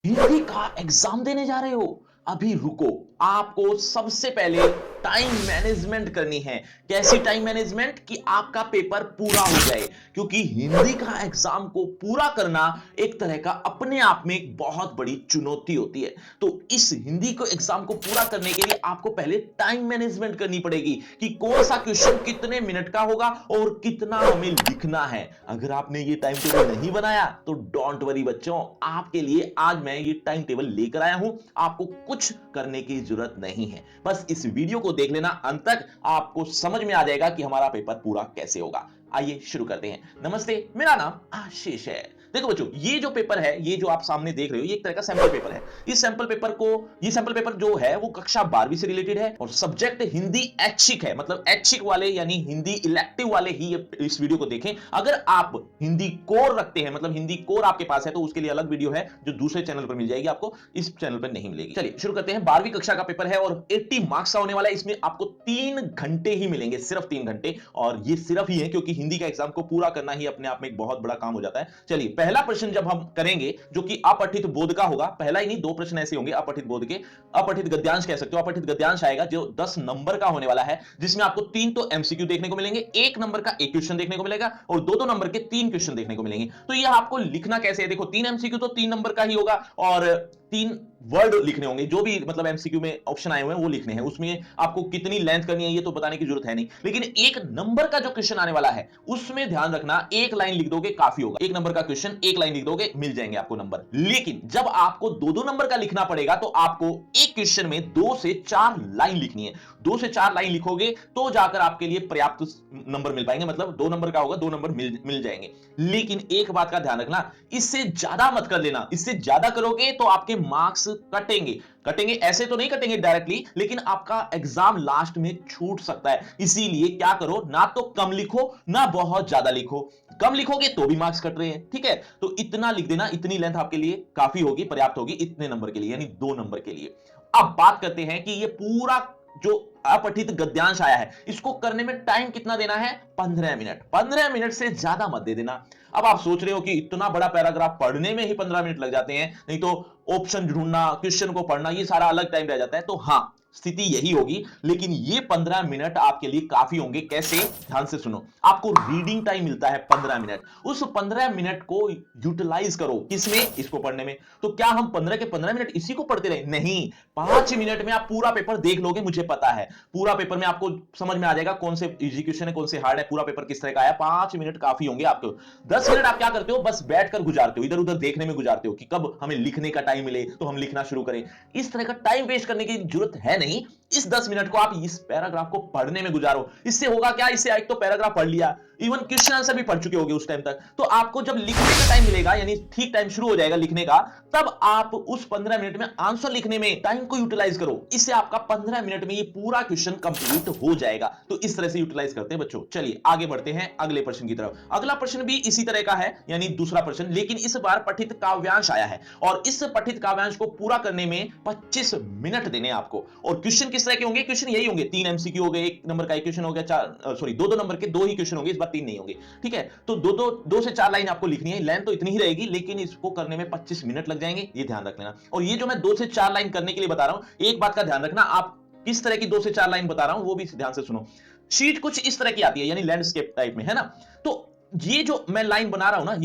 हिंदी का एग्जाम देने जा रहे हो? अभी रुको। आपको सबसे पहले टाइम मैनेजमेंट करनी है। कैसी टाइम मैनेजमेंट कि आपका पेपर पूरा हो जाए, क्योंकि हिंदी का एग्जाम को पूरा करना एक तरह का अपने आप में एक बहुत बड़ी चुनौती होती है। तो इस हिंदी को एग्जाम को पूरा करने के लिए आपको पहले टाइम मैनेजमेंट करनी पड़ेगी कि कौन सा क्वेश्चन कितने मिनट का होगा और कितना हमें लिखना है। अगर आपने ये टाइम टेबल नहीं बनाया तो डोंट वरी बच्चों, आपके लिए आज मैं ये टाइम टेबल लेकर आया हूं। आपको कुछ करने की जरूरत नहीं है, बस इस वीडियो को देख लेना अंत तक, आपको समझ में आ जाएगा कि हमारा पेपर पूरा कैसे होगा। आइए शुरू करते हैं। नमस्ते, मेरा नाम आशीष है। देखो बच्चों, ये जो पेपर है, ये जो आप सामने देख रहे हो, ये एक तरह का सैंपल पेपर है। इस सैंपल पेपर को, ये सैंपल पेपर जो है वो कक्षा 12वीं से रिलेटेड है और सब्जेक्ट हिंदी ऐच्छिक है। मतलब ऐच्छिक वाले यानी हिंदी इलेक्टिव वाले ही इस वीडियो को देखें। अगर आप हिंदी कोर रखते हैं, मतलब हिंदी कोर आपके पास है, तो उसके लिए अलग वीडियो है जो दूसरे चैनल पर मिल जाएगी, आपको इस चैनल पर नहीं मिलेगी। चलिए शुरू करते हैं। 12वीं कक्षा का पेपर है और 80 मार्क्स का होने वाला है। इसमें आपको 3 घंटे ही मिलेंगे, सिर्फ 3 घंटे। और ये सिर्फ ही है क्योंकि हिंदी का एग्जाम को पूरा करना ही अपने आप में एक बहुत बड़ा काम हो जाता है। चलिए, पहला प्रश्न जब हम करेंगे जो कि अपठित बोध का होगा, पहला ही नहीं 2 प्रश्न ऐसे होंगे अपठित बोध के, अपठित गद्यांश कह सकते हो। अपठित गद्यांश आएगा जो 10 नंबर का होने वाला है, जिसमें आपको 3 तो एमसीक्यू देखने को मिलेंगे, 1 नंबर का एक क्वेश्चन देखने को मिलेगा और 2-2 नंबर के 3 क्वेश्चन देखने को मिलेंगे। तो यह आपको लिखना कैसे है? देखो, 3 एमसीक्यू तो 3 नंबर का ही होगा और 3 वर्ड लिखने होंगे, जो भी मतलब एमसीक्यू में ऑप्शन आए हुए हैं वो लिखने हैं। उसमें आपको कितनी लेंथ करनी है ये तो बताने की जरूरत है नहीं, लेकिन 1 नंबर का जो क्वेश्चन आने वाला है उसमें ध्यान रखना, 1 लाइन लिख दोगे काफी होगा। 1 नंबर का क्वेश्चन 1 लाइन लिख दोगे, मिल जाएंगे आपको नंबर। लेकिन जब आपको 2-2 नंबर का लिखना पड़ेगा तो आपको एक क्वेश्चन में 2 से 4 लाइन लिखनी है। 2 से 4 लाइन लिखोगे तो जाकर आपके लिए पर्याप्त नंबर मिल पाएंगे। मतलब 2 नंबर का होगा, 2 नंबर मिल जाएंगे। लेकिन एक बात का ध्यान रखना, इससे ज्यादा मत कर लेना। इससे ज्यादा करोगे तो आपके मार्क्स कटेंगे ऐसे तो नहीं कटेंगे डायरेक्टली, लेकिन आपका एग्जाम लास्ट में छूट सकता है। इसीलिए क्या करो, ना तो कम लिखो ना बहुत ज्यादा लिखो। कम लिखोगे तो भी मार्क्स कट रहे हैं, ठीक है? तो इतना लिख देना, इतनी लेंथ आपके लिए काफी होगी, पर्याप्त होगी इतने नंबर के लिए, यानी 2 नंबर के लिए। अब बात करते हैं कि ये पूरा जो अपठित गद्यांश आया है, इसको करने में टाइम कितना देना है? 15 मिनट। 15 मिनट से ज्यादा मत दे देना। अब आप सोच रहे हो कि इतना बड़ा पैराग्राफ पढ़ने में ही 15 मिनट लग जाते हैं, नहीं तो ऑप्शन ढूंढना, क्वेश्चन को पढ़ना, ये सारा अलग टाइम रह जाता है। तो हां, स्थिति यही होगी, लेकिन ये 15 मिनट आपके लिए काफी होंगे। कैसे? ध्यान से सुनो। आपको रीडिंग टाइम मिलता है 15 मिनट। उस 15 मिनट को यूटिलाइज करो। किसमें? इसको पढ़ने में। तो क्या हम 15 के 15 मिनट इसी को पढ़ते रहे? नहीं, 5 मिनट में आप पूरा पेपर देख लोगे, मुझे पता है। पूरा पेपर में आपको समझ में आ जाएगा कौन से इजी क्वेश्चन है, कौन से हार्ड है, पूरा पेपर किस तरह का है। 5 मिनट काफी होंगे आपको। 10 मिनट आप क्या करते हो? बस बैठकर गुजारते हो, इधर उधर देखने में गुजारते हो कि कब हमें लिखने का टाइम मिले तो हम लिखना शुरू करें। इस तरह का टाइम वेस्ट करने की जरूरत है नहीं। इस 10 मिनट को आप इस पैराग्राफ को पढ़ने में गुजारो। इससे होगा क्या? इससे एक तो पैराग्राफ पढ़ लिया, इवन क्वेश्चन आंसर भी पढ़ चुके होगे उस टाइम तक। तो आपको जब लिखने का टाइम मिलेगा, यानी ठीक टाइम शुरू हो जाएगा लिखने का, तब आप उस 15 मिनट में आंसर लिखने में टाइम को यूटिलाइज करो। इससे आपका 15 मिनट में ये पूरा क्वेश्चन कंप्लीट हो जाएगा। तो इस तरह से यूटिलाइज करते हैं बच्चों। चलिए आगे बढ़ते हैं अगले प्रश्न की तरफ। अगला प्रश्न भी इसी तरह का है, यानी दूसरा प्रश्न, लेकिन इस बार पठित काव्यांश आया है और इस पठित काव्यांश को पूरा करने में 25 मिनट देने आपको। और क्वेश्चन किस तरह के होंगे? क्वेश्चन यही होंगे, 3 एमसीक्यू हो गए, 1 नंबर का एक क्वेश्चन हो गया, 2-2 नंबर के 2 ही क्वेश्चन होंगे, इस बार 3 नहीं होंगे, ठीक है? तो 2 से 4 लाइन आपको लिखनी है। लेंथ तो इतनी ही रहेगी, लेकिन इसको करने में 25 मिनट लग जाएंगे, ये ध्यान रख लेना। और ये जो मैं 2 से 4 लाइन करने के लिए बता रहा हूं, एक बात का ध्यान रखना, आप किस तरह की 2 से 4 लाइन बता रहा हूं वो भी ध्यान से सुनो। शीट कुछ इस तरह की आती है, यानी लैंडस्केप टाइप में, है ना? तो ये जो मैं लाइन बना रहा हूं ना,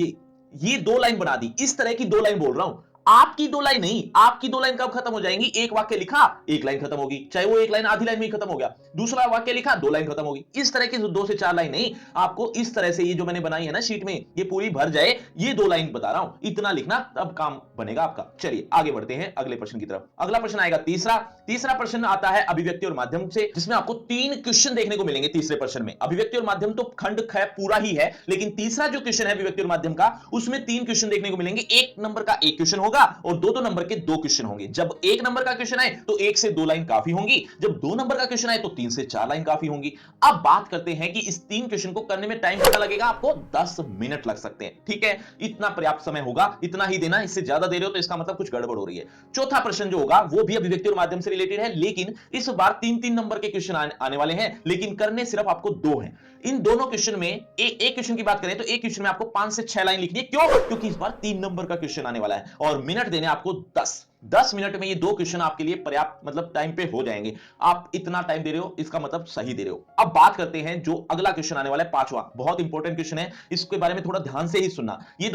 ये 2 लाइन बना दी, इस तरह की 2 लाइन बोल रहा हूं। आपकी 2 लाइन नहीं, आपकी 2 लाइन कब खत्म हो जाएंगी? एक वाक्य लिखा, 1 लाइन खत्म होगी, चाहे वो 1 लाइन आधी लाइन में ही खत्म हो गया। दूसरा वाक्य लिखा, 2 लाइन खत्म होगी। इस तरह की 2 से 4 लाइन नहीं, आपको इस तरह से ये जो मैंने बनाई है ना शीट में, ये पूरी भर जाए, ये 2 लाइन बता रहा हूं, इतना लिखना, तब काम बनेगा आपका। चलिए आगे बढ़ते हैं अगले प्रश्न की तरफ। अगला प्रश्न आएगा तीसरा प्रश्न आता है अभिव्यक्ति और माध्यम से, जिसमें आपको 3 क्वेश्चन देखने को मिलेंगे। तीसरे प्रश्न में अभिव्यक्ति और माध्यम तो खंड ख पूरा ही है, लेकिन तीसरा जो क्वेश्चन है अभिव्यक्ति और माध्यम का, उसमें 3 क्वेश्चन देखने को मिलेंगे। 1 नंबर का एक क्वेश्चन होगा और 2-2 नंबर के 2 क्वेश्चन होंगे। जब 1 नंबर का क्वेश्चन आए तो 1 से 2 लाइन काफी होंगी, जब 2 नंबर का क्वेश्चन आए तो 3 से 4 लाइन काफी होंगी। अब बात करते हैं कि इस 3 क्वेश्चन को करने में टाइम कितना लगेगा? आपको 10 मिनट लग सकते हैं, ठीक है? इतना पर्याप्त समय होगा, इतना ही देना। इससे ज्यादा दे रहे हो तो इसका मतलब कुछ गड़बड़ हो रही है। चौथा प्रश्न जो होगा वो भी अभिव्यक्ति और माध्यम से रिलेटेड है, लेकिन इस बार 3-3 नंबर के क्वेश्चन आने वाले हैं, लेकिन करने सिर्फ आपको 2 हैं। इन दोनों क्वेश्चन में एक क्वेश्चन की बात करें तो एक क्वेश्चन में आपको 5 से 6 लाइन लिखनी है। क्यों? क्योंकि इस बार 3 नंबर का क्वेश्चन आने वाला है और मिनट देने आपको 10 मिनट में ये 2 क्वेश्चन आपके लिए पर्याप्त मतलब टाइम पे हो जाएंगे। आप इतना टाइम दे रहे हो, इसका मतलब सही दे रहे हो। अब बात करते हैं जो अगला क्वेश्चन आने वाला है, पांचवा, बहुत इंपॉर्टेंट क्वेश्चन है, इसके बारे में थोड़ा ध्यान से ही सुनना। ये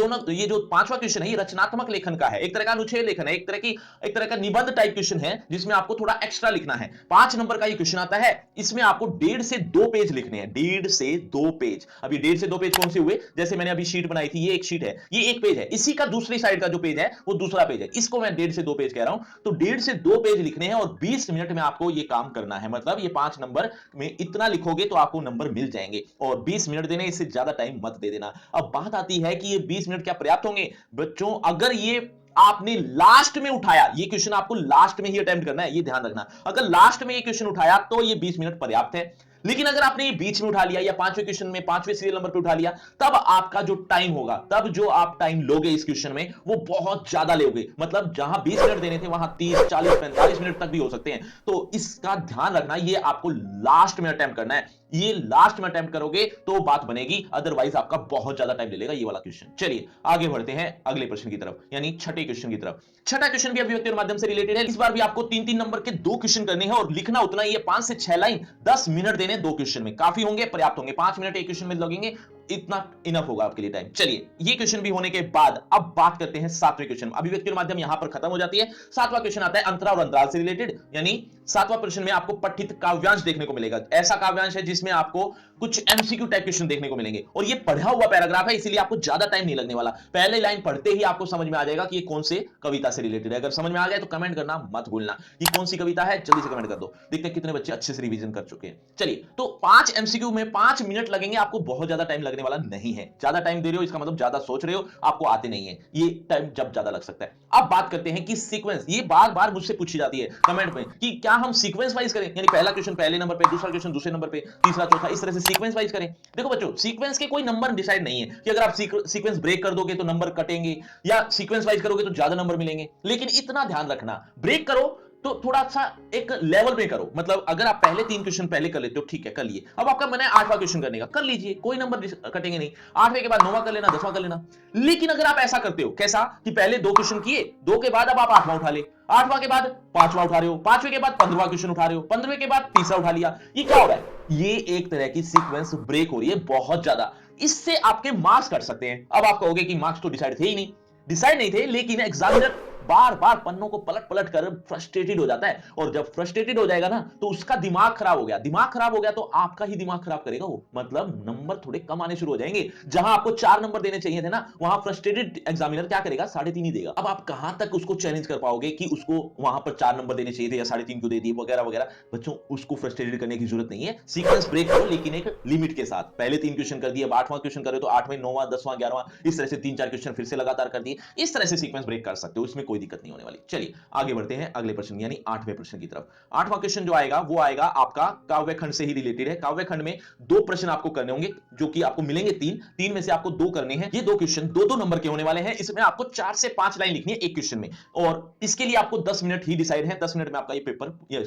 जो पांचवा क्वेश्चन है, ये रचनात्मक लेखन का है, एक तरह का अनुच्छेद लेखन है, एक तरह का निबंध टाइप क्वेश्चन है, जिसमें आपको थोड़ा एक्स्ट्रा लिखना है। 5 नंबर का ये क्वेश्चन आता है, इसमें आपको 1.5 से 2 पेज लिखने हैं, 1.5 से 2 पेज। अभी 1.5 से 2 पेज कौन से हुए, जैसे मैंने अभी शीट बनाई थी, ये एक शीट है, ये एक पेज है, इसी का दूसरी साइड का जो पेज है वो दूसरा पेज है, इसको मैं 1.5 से 2 पेज कह रहा हूं। तो 1.5 से 2 पेज लिखने हैं और 20 मिनट में आपको ये काम करना है। मतलब ये 5 नंबर में इतना लिखोगे तो आपको नंबर मिल जाएंगे, और 20 मिनट देने, इससे ज्यादा टाइम मत दे देना। अब बात आती है कि ये 20 मिनट क्या पर्याप्त होंगे बच्चों? अगर ये आपने लास्ट में उठाया, ये क्वेश्चन आपको लास्ट में ही अटेम्प्ट करना है, ये ध्यान रखना। अगर लास्ट में ये क्वेश्चन उठाया तो ये 20 मिनट पर्याप्त है। लेकिन अगर आपने ये बीच में उठा लिया या 5वें क्वेश्चन में 5वें सीरियल नंबर पे उठा लिया, तब आपका जो टाइम होगा, तब जो आप टाइम लोगे इस क्वेश्चन में, वो बहुत ज्यादा लोगे। मतलब जहां 20 मिनट देने थे वहां 30, 40, 45 मिनट तक भी हो सकते हैं। तो इसका ध्यान रखना, ये आपको लास्ट में अटेम्प्ट करना है। ये लास्ट में अटेम्प्ट करोगे तो बात बनेगी, अदरवाइज आपका बहुत ज्यादा टाइम ले लेगा ये वाला क्वेश्चन। चलिए आगे बढ़ते हैं अगले प्रश्न की तरफ, यानी छठे क्वेश्चन की तरफ। छठा क्वेश्चन भी अभिव्यक्ति और माध्यम से रिलेटेड है। इस बार भी आपको 3-3 नंबर के 2 क्वेश्चन करने हैं और लिखना उतना ही है, 5 से 6 लाइन, 10 मिनट देने 2 क्वेश्चन में। काफी होंगे, पर्याप्त होंगे, 5 मिनट एक क्वेश्चन में लगेंगे, इतना इनफ होगा आपके लिए टाइम। चलिए ये क्वेश्चन भी होने के बाद अब बात करते हैं 7वें क्वेश्चन। अभिव्यक्ति और माध्यम यहां पर खत्म हो जाती है। 7वां क्वेश्चन आता है अंतरा और अंतराल से रिलेटेड, यानी 7वां प्रश्न में आपको पठित काव्यांश देखने को मिलेगा। ऐसा काव्यांश है जिसमें आपको कुछ एमसीक्यू टाइप क्वेश्चन देखने को मिलेंगे, और ये पढ़ा हुआ पैराग्राफ है, इसीलिए आपको ज्यादा टाइम नहीं लगने वाला। पहले लाइन पढ़ते ही आपको समझ में आ जाएगा कि ये कौन से कविता से रिलेटेड है। अगर समझ में आ गया तो कमेंट करना मत भूलना, ये कौन सी कविता है, जल्दी से कमेंट कर दो। देखते हैं कितने बच्चे अच्छे से रिवीजन कर चुके हैं। चलिए, तो 5 एमसीक्यू में 5 मिनट लगेंगे, आपको बहुत ज्यादा टाइम लगने वाला नहीं है। ज्यादा टाइम दे रहे हो इसका मतलब ज्यादा सोच रहे हो, आपको आते नहीं है, ये टाइम जब ज्यादा लग सकता है। अब बात करते हैं कि सीक्वेंस, ये बार बार मुझसे पूछी जाती है कमेंट में कि क्या हम सीक्वेंस वाइज करें, यानी पहला क्वेश्चन पहले नंबर पे, दूसरा क्वेश्चन दूसरे नंबर पे, तीसरा चौथा, इस तरह से सीक्वेंस वाइज करें। देखो बच्चों, सीक्वेंस के कोई नंबर डिसाइड नहीं है कि अगर आप सीक्वेंस ब्रेक कर दोगे तो नंबर कटेंगे, या सीक्वेंस वाइज करोगे तो ज्यादा नंबर मिलेंगे। लेकिन इतना ध्यान रखना, ब्रेक करो तो थोड़ा सा एक लेवल पे करो। मतलब अगर आप पहले 3 क्वेश्चन पहले कर लेते हो, ठीक है, कर लिए। अब आपका मन है 8वां क्वेश्चन करने का, कर लीजिए, कोई नंबर कटेंगे नहीं। 8वें के बाद 9वां कर लेना, 10वां कर लेना। लेकिन अगर आप ऐसा करते हो, कैसा कि पहले 2 क्वेश्चन किए, 2 के बाद अब आप 8वां उठा ले, 8वां के बाद 5वां उठा रहे हो, 5वें के बाद 15वां क्वेश्चन उठा रहे हो, 15वें के बाद तीसरा उठा लिया। ये क्या हो रहा है? ये एक तरह की सीक्वेंस ब्रेक हो रही है बहुत ज्यादा। इससे आपके मार्क्स कट सकते हैं। अब आप कहोगे कि मार्क्स तो डिसाइड थे ही नहीं, डिसाइड नहीं थे, लेकिन एग्जामिनर बार बार पन्नों को पलट पलट कर फ्रस्ट्रेटेड हो जाता है, और जब फ्रस्ट्रेटेड हो जाएगा ना तो उसका दिमाग खराब हो गया, दिमाग खराब हो गया तो आपका ही दिमाग खराब करेगा वो। मतलब नंबर थोड़े कम आने शुरू हो जाएंगे। जहां आपको 4 नंबर देने चाहिए थे ना, वहां फ्रस्ट्रेटेड एग्जामिनर क्या करेगा, 3.5 ही देगा। अब आप कहां तक उसको चैलेंज कर पाओगे कि उसको वहां पर 4 नंबर देने चाहिए थे या 3.5 क्यों दे दिए, वगैरह वगैरह। बच्चों, उसको फ्रस्ट्रेटेड करने की जरूरत नहीं है। सीक्वेंस ब्रेक करो, लेकिन एक लिमिट के साथ। पहले 3 क्वेश्चन कर दिए, अब 8वां क्वेश्चन करे तो 8वें, 9वां, 10वां, 11वां, इस तरह से 3-4 क्वेश्चन फिर से लगातार कर दिए। इस तरह से सीक्वेंस ब्रेक कर सकते हो, इसमें कोई दिक्कत नहीं होने वाली। चलिए आगे बढ़ते हैं अगले प्रश्न, यानी 8वें प्रश्न की तरफ। 8वां क्वेश्चन जो आएगा वो आएगा आपका काव्य खंड से ही रिलेटेड है। काव्य खंड में 2 प्रश्न आपको करने होंगे, जो कि आपको मिलेंगे 3 में से आपको 2 करने हैं। ये 2 क्वेश्चन 2-2 नंबर के होने वाले हैं। इसमें आपको 4 से 5 लाइन लिखनी है एक क्वेश्चन में, और इसके लिए आपको 10 मिनट ही डिसाइड है। 10 मिनट में आपका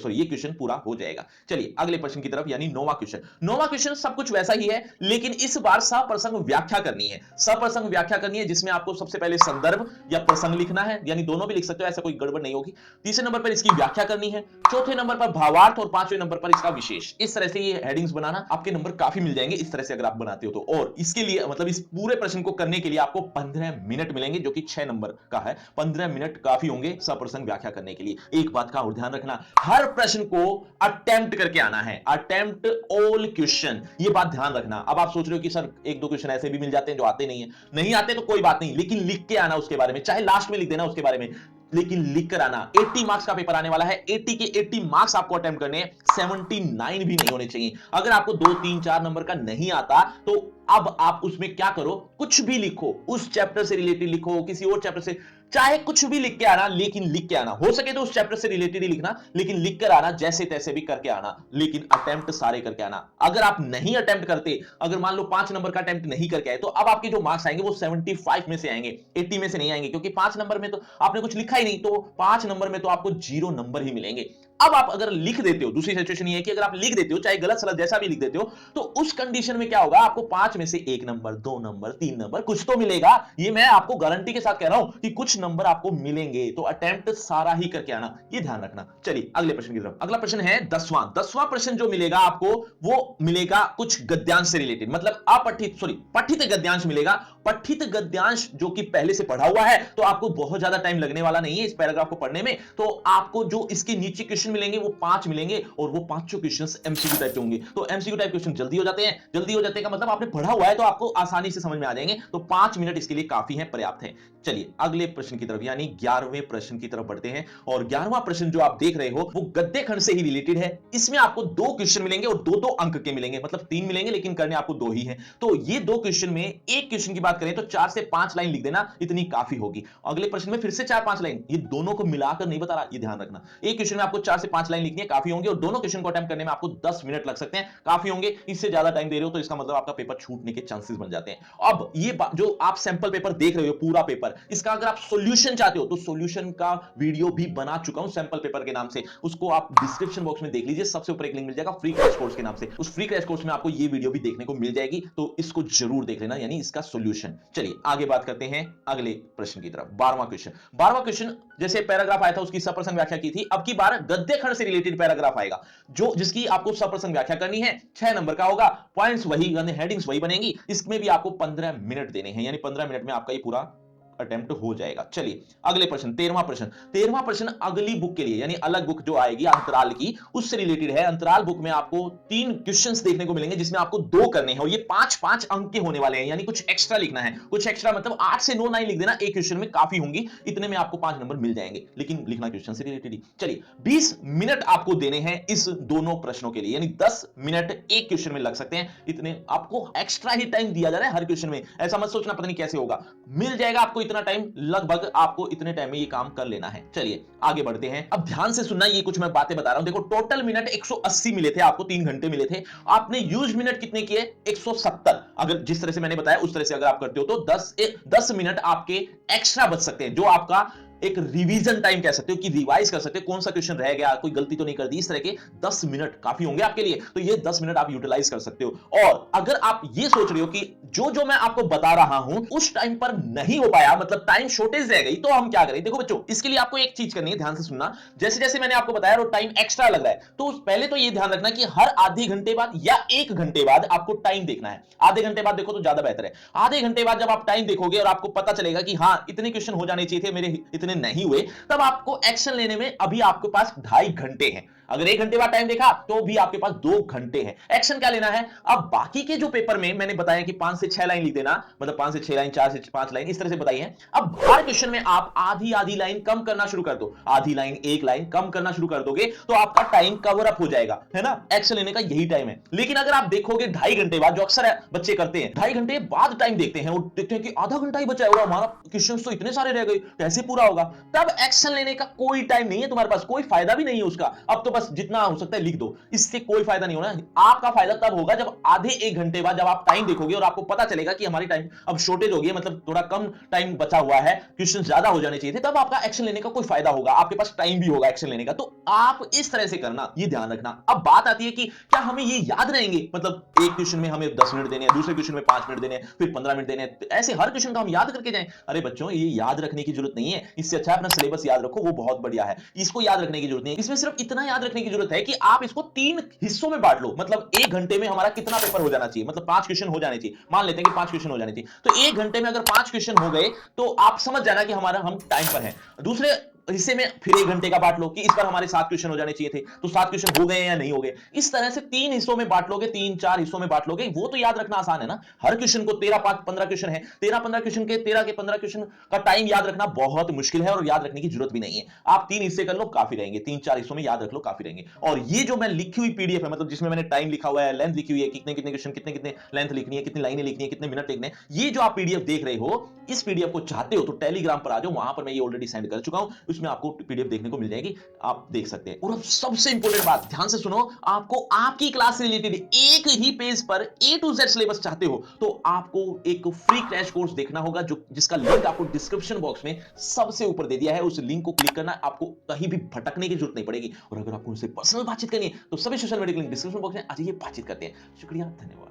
ये क्वेश्चन पूरा हो जाएगा। चलिए अगले प्रश्न की तरफ, यानी 9वां क्वेश्चन। 9वां क्वेश्चन सब कुछ वैसा ही है, लेकिन इस बार सप्रसंग व्याख्या करनी है। सप्रसंग व्याख्या करनी है, जिसमें आपको सबसे पहले संदर्भ या प्रसंग लिखना है, यानी दोनों भी लिख सकते हो, ऐसा कोई गड़बड़ नहीं होगी। तीसरे नंबर पर इसकी व्याख्या करनी है, चौथे नंबर पर भावार्थ, और 5वें नंबर पर इसका विशेष। इस तरह से ये हेडिंग्स बनाना, आपके नंबर काफी मिल जाएंगे इस तरह से अगर आप बनाते हो तो। और इसके लिए मतलब इस पूरे प्रश्न को करने के लिए आपको 15 मिनट मिलेंगे, जो कि 6 नंबर का है। 15 मिनट काफी होंगे सप्रसंग व्याख्या करने के लिए। एक बात का और ध्यान रखना, हर प्रश्न को अटेम्प्ट करके आना है, अटेम्प्ट ऑल क्वेश्चन, ये बात ध्यान रखना। अब आप सोच रहे हो कि सर 1-2 क्वेश्चन ऐसे भी मिल जाते हैं जो आते नहीं है। नहीं आते तो कोई बात नहीं, लेकिन लिख के आना उसके बारे में, चाहे लास्ट में लिख देना उसके बारे में, लेकिन लिख कर आना। 80 मार्क्स का पेपर आने वाला है, 80 के 80 मार्क्स आपको अटेम्प्ट करने हैं, 79 भी नहीं होने चाहिए। अगर आपको 2, 3, 4 नंबर का नहीं आता तो अब आप उसमें क्या करो, कुछ भी लिखो, उस चैप्टर से रिलेटेड लिखो, किसी और चैप्टर से, चाहे कुछ भी लिख के आना, लेकिन लिख के आना। हो सके तो उस चैप्टर से रिलेटेड ही लिखना, लेकिन लिख कर आना, जैसे तैसे भी करके आना, लेकिन अटेम्प्ट सारे करके आना। अगर आप नहीं अटेम्प्ट करते, अगर मान लो 5 नंबर का अटेम्प्ट नहीं करके आए, तो अब आपके जो मार्क्स आएंगे वो 75 में से आएंगे, 80 में से नहीं आएंगे, क्योंकि 5 नंबर में तो आपने कुछ लिखा ही नहीं, तो 5 नंबर में तो आपको 0 नंबर ही मिलेंगे। अब आप अगर लिख देते हो, दूसरी सिचुएशन ये है कि अगर आप लिख देते हो, चाहे गलत सलत जैसा भी लिख देते हो, तो उस कंडीशन में क्या होगा, आपको 5 में से 1 नंबर, 2 नंबर, 3 नंबर कुछ तो मिलेगा। ये मैं आपको गारंटी के साथ कह रहा हूं कि कुछ नंबर आपको मिलेंगे, तो अटेम्प्ट सारा ही करके आना, ये ध्यान रखना। चलिए अगले प्रश्न की तरफ। अगला प्रश्न है 10वां प्रश्न जो मिलेगा आपको, वो मिलेगा कुछ गद्यांश से रिलेटेड, मतलब पठित गद्यांश मिलेगा। पठित गद्यांश जो कि पहले से पढ़ा हुआ है, तो आपको बहुत ज्यादा टाइम लगने वाला नहीं है इस पैराग्राफ को पढ़ने में। तो आपको जो इसके नीचे क्वेश्चन मिलेंगे वो 5 मिलेंगे, और वो पांचों क्वेश्चंस एमसीक्यू टाइप के होंगे। तो एमसीक्यू टाइप क्वेश्चन जल्दी हो जाते हैं, जल्दी हो जाते का मतलब आपने पढ़ा हुआ है तो आपको आसानी से समझ में आ जाएंगे। तो 5 मिनट इसके लिए काफी है, पर्याप्त है। चलिए अगले प्रश्न की तरफ, यानी 11वें प्रश्न की तरफ बढ़ते हैं। और 11वां प्रश्न जो आप देख रहे हो वो गद्य खंड से ही रिलेटेड है। इसमें आपको 2 क्वेश्चन मिलेंगे और 2-2 अंक के मिलेंगे, मतलब 3 मिलेंगे लेकिन करने आपको 2 ही है। तो ये 2 क्वेश्चन में, एक क्वेश्चन की बात करें तो 4 से 5 लाइन लिख देना, इतनी काफी होगी। अगले प्रश्न में फिर से 4-5 लाइन, ये दोनों को मिलाकर नहीं बता रहा, ये ध्यान रखना। एक क्वेश्चन में आपको 4 से 5 लाइन लिखनी है, काफी होंगे, और दोनों क्वेश्चन को अटेम्प्ट करने में आपको 10 मिनट लग सकते हैं, काफी होंगे। इससे ज्यादा टाइम दे रहे हो तो इसका मतलब आपका पेपर छूटने के चांसेस बन जाते हैं। अब ये जो आप सैंपल पेपर देख रहे हो, पूरा पेपर, इसका अगर आप सॉल्यूशन चाहते हो तो सॉल्यूशन का वीडियो भी बना चुका हूं सैंपल पेपर के नाम से, उसको आप डिस्क्रिप्शन बॉक्स में देख लीजिए, सबसे ऊपर एक लिंक मिल जाएगा फ्री क्रैश कोर्स के नाम से। उस फ्री क्रैश कोर्स में आपको ये वीडियो भी देखने को मिल जाएगी, तो इसको जरूर देख लेना, यानी इसका सॉल्यूशन। चलिए आगे बात करते हैं अगले प्रश्न की तरफ। 12वां क्वेश्चन, जैसे पैराग्राफ आया था उसकी सप्रसंग व्याख्या की थी, अब की बार गद्य खंड से रिलेटेड पैराग्राफ आएगा, जो जिसकी आपको सप्रसंग व्याख्या करनी है। 6 नंबर का होगा, पॉइंट्स वही, यानी हेडिंग्स वही बनेंगी। इसमें भी आपको 15 मिनट देने हैं, यानी 15 मिनट में आपका ये पूरा अटेम्प्ट हो जाएगा। चलिए अगले प्रश्न, 13वां प्रश्न अगली बुक के लिए, यानी अलग बुक जो आएगी अंतराल की, उससे रिलेटेड है। अंतराल बुक में आपको 3 क्वेश्चंस देखने को मिलेंगे, जिसमें आपको 2 करने हैं, और ये 5-5 अंक के होने वाले हैं, यानी कुछ एक्स्ट्रा लिखना है। कुछ एक्स्ट्रा मतलब 8 से 9 लाइन लिख देना एक क्वेश्चन में, काफी होंगी, इतने में आपको 5 नंबर मिल जाएंगे, लेकिन लिखना क्वेश्चन से रिलेटेड ही। चलिए 20 मिनट आपको देने हैं इस दोनों प्रश्नों के लिए, यानी 10 मिनट एक क्वेश्चन में लग सकते हैं, इतने आपको एक्स्ट्रा ही टाइम दिया जा रहा है हर क्वेश्चन में। ऐसा मत सोचना पता नहीं कैसे होगा, मिल जाएगा आपको इतना टाइम, लगभग आपको इतने टाइम में ये काम कर लेना है। चलिए आगे बढ़ते हैं, अब ध्यान से सुनना, ये कुछ मैं बातें बता रहा हूं। देखो टोटल मिनट 180 मिले थे आपको, 3 घंटे मिले थे, आपने यूज मिनट कितने किए, 170। अगर जिस तरह से मैंने बताया उस तरह से अगर आप करते हो तो 10 मिनट आपके एक्स्ट्रा बच सकते हैं, जो आपका एक रिवीजन टाइम कह सकते हो, कि रिवाइज कर सकते हो, कौन सा क्वेश्चन रह गया, कोई गलती तो नहीं कर दी, इस तरह के 10 मिनट काफी होंगे आपके लिए। तो ये 10 मिनट आप यूटिलाइज कर सकते हो। और अगर आप ये सोच रहे हो कि जो मैं आपको बता रहा हूं उस टाइम पर नहीं हो पाया, मतलब टाइम शॉर्टेज रह गई, तो हम क्या करें। देखो बच्चों, इसके लिए आपको एक चीज करनी है, ध्यान से सुनना। जैसे जैसे मैंने आपको बताया वो टाइम एक्स्ट्रा लग रहा है, तो पहले तो ये ध्यान रखना कि हर आधे घंटे बाद या 1 घंटे बाद आपको टाइम देखना है। आधे घंटे बाद देखो तो ज्यादा बेहतर है। आधे घंटे बाद जब आप टाइम देखोगे और आपको पता चलेगा कि हाँ इतने क्वेश्चन हो जाने चाहिए थे, मेरे इतने नहीं हुए, तब आपको एक्शन लेने में अभी आपके पास 2.5 घंटे हैं। अगर 1 घंटे बाद टाइम देखा तो भी आपके पास 2 घंटे हैं। एक्शन क्या लेना है। अब बाकी के जो पेपर में मैंने बताया कि 5 से 6 लाइन लिख देना, मतलब 5 से 6 लाइन, 4 से 5 लाइन, इस तरह से बताई है। अब हर क्वेश्चन में आप आधी आधी लाइन कम करना शुरू कर दो, आधी लाइन, 1 लाइन कम करना शुरू कर दोगे तो आपका टाइम कवर अप हो जाएगा, है ना। एक्शन लेने का यही टाइम है। लेकिन अगर आप देखोगे 2.5 घंटे बाद, जो अक्सर बच्चे करते हैं, 2.5 घंटे बाद टाइम देखते हैं, वो देखते हैं कि आधा घंटा ही बचा है, हमारा क्वेश्चन तो इतने सारे रह गए, कैसे पूरा होगा। तब एक्शन लेने का कोई टाइम नहीं है तुम्हारे पास, कोई फायदा भी नहीं है उसका। अब तो बस जितना हो सकता है लिख दो, इससे कोई फायदा नहीं होना। आपका फायदा तब होगा जब आधे 1 घंटे बाद जब आप टाइम देखोगे और आपको पता चलेगा कि हमारी टाइम अब शॉर्टेज हो गई है, मतलब थोड़ा कम टाइम बचा हुआ है, क्वेश्चन ज्यादा हो जाने चाहिए थे, तब आपका एक्शन लेने का कोई फायदा होगा, आपके पास टाइम भी होगा एक्शन लेने का। तो आप इस तरह से करना, ये ध्यान रखना। अब बात आती है कि क्या हमें ये याद रहेंगे, मतलब एक क्वेश्चन में हमें 10 मिनट देने हैं, दूसरे क्वेश्चन में 5 मिनट देने हैं, फिर 15 मिनट देने हैं, ऐसे हर क्वेश्चन का हम याद करके जाएं। अरे बच्चों, ये याद रखने की जरूरत नहीं है, इससे अच्छा अपना सिलेबस याद रखो, वो बहुत बढ़िया है, इसको याद रखने की जरूरत नहीं है। इसमें सिर्फ इतना याद रखने की जरूरत है कि आप इसको 3 हिस्सों में बांट लो, मतलब 1 घंटे में हमारा कितना पेपर हो जाना चाहिए, मतलब 5 क्वेश्चन हो जाने चाहिए, मान लेते हैं कि 5 क्वेश्चन हो जाने चाहिए, तो 1 घंटे में अगर 5 क्वेश्चन हो गए तो आप समझ जाना कि हमारा हम टाइम पर हैं। दूसरे हिस्से में फिर 1 घंटे का बांट लो कि इस पर हमारे 7 क्वेश्चन हो जाने चाहिए थे, तो 7 क्वेश्चन हो गए या नहीं हो गए। इस तरह से 3 हिस्सों में बांट लोगे, 3-4 हिस्सों में बांट लोगे, वो तो याद रखना आसान है ना। हर क्वेश्चन को 13-15 क्वेश्चन है, 13-15 क्वेश्चन के 13 के 15 क्वेश्चन का टाइम याद रखना बहुत मुश्किल है, और याद रखने की जरूरत भी नहीं है। आप 3 हिस्से कर लो, काफी रहेंगे, 3-4 हिस्सों में याद रख लो, काफी रहेंगे। और ये जो मैं लिखी हुई पीडीएफ है, मतलब जिसमें मैंने टाइम लिखा हुआ है, लेंथ लिखी हुई है, कितने कितने क्वेश्चन, कितने कितने लेंथ लिखनी है, कितनी लाइनें लिखनी है, कितने मिनट लिखने हैं, ये जो आप पीडीएफ देख रहे हो, इस पीडीएफ को चाहते हो तो टेलीग्राम पर आ जाओ, वहां पर मैं ये ऑलरेडी सेंड कर चुका हूं, उसमें आपको पीडीएफ देखने को मिल जाएगी, आप देख सकते हैं। और अब सबसे इंपॉर्टेंट बात ध्यान से सुनो, आपको आपकी क्लास से रिलेटेड एक ही पेज पर ए टू जेड सिलेबस चाहते हो तो आपको एक फ्री क्रैश कोर्स देखना होगा, जो जिसका लिंक आपको डिस्क्रिप्शन बॉक्स में सबसे ऊपर दे दिया है। उस लिंक को क्लिक करना, आपको कहीं भी भटकने की जरूरत नहीं पड़ेगी। और अगर आपको उनसे पर्सनल बातचीत करनी है तो सभी social media link description box में आ जाइए, बातचीत करते हैं। शुक्रिया, धन्यवाद।